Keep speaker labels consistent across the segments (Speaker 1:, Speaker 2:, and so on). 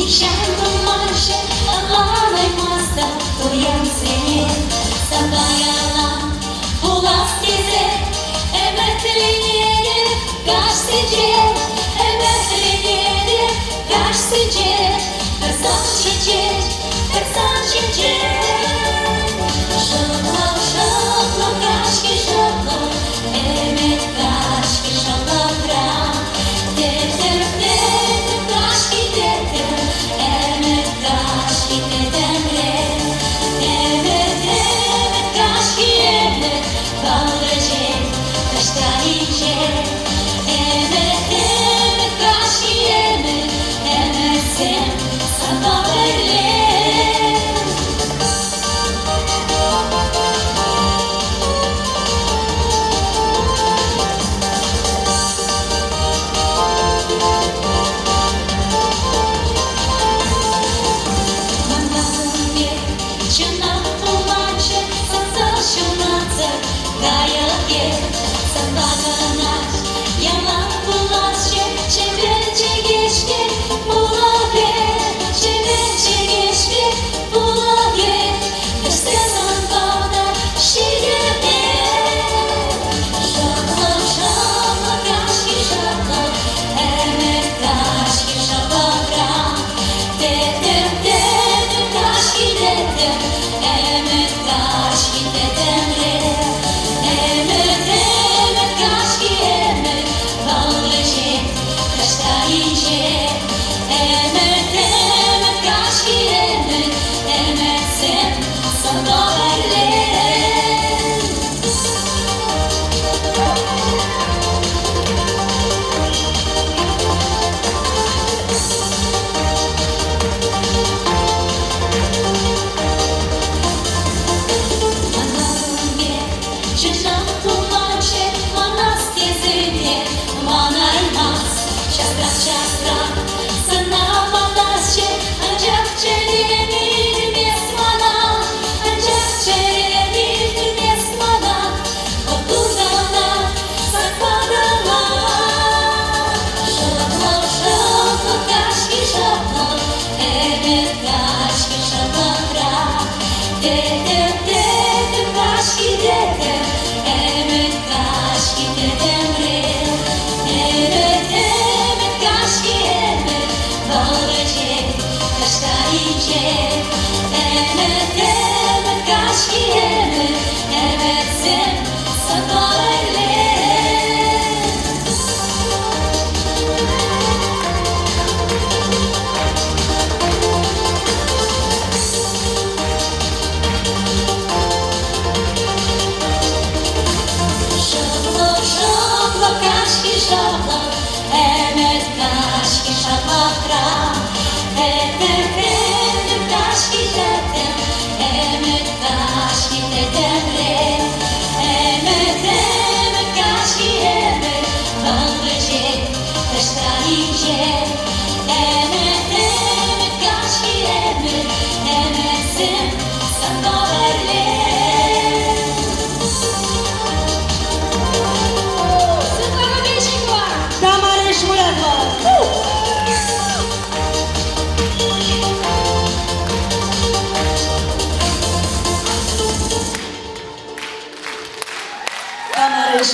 Speaker 1: Şarkı marşı anlaymazsa duyan seni Sabayalan bulas dize Emetliğine gazeteci Emetliğine gazeteci Kırsan çiçek, kırsan çiçek Şalak şalak kaşki şalak Emet kaşki şalak ram Dedim dedim kaşki dedim Emet kaşki dedim re Evet evet kaşki emet Bağlıcı kaşta ince Evet evet kaşki emet Emet sen sabah verle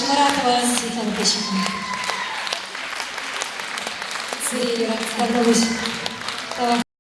Speaker 2: Muratova Svetlana Pešikova. Цирилова, Ставрович.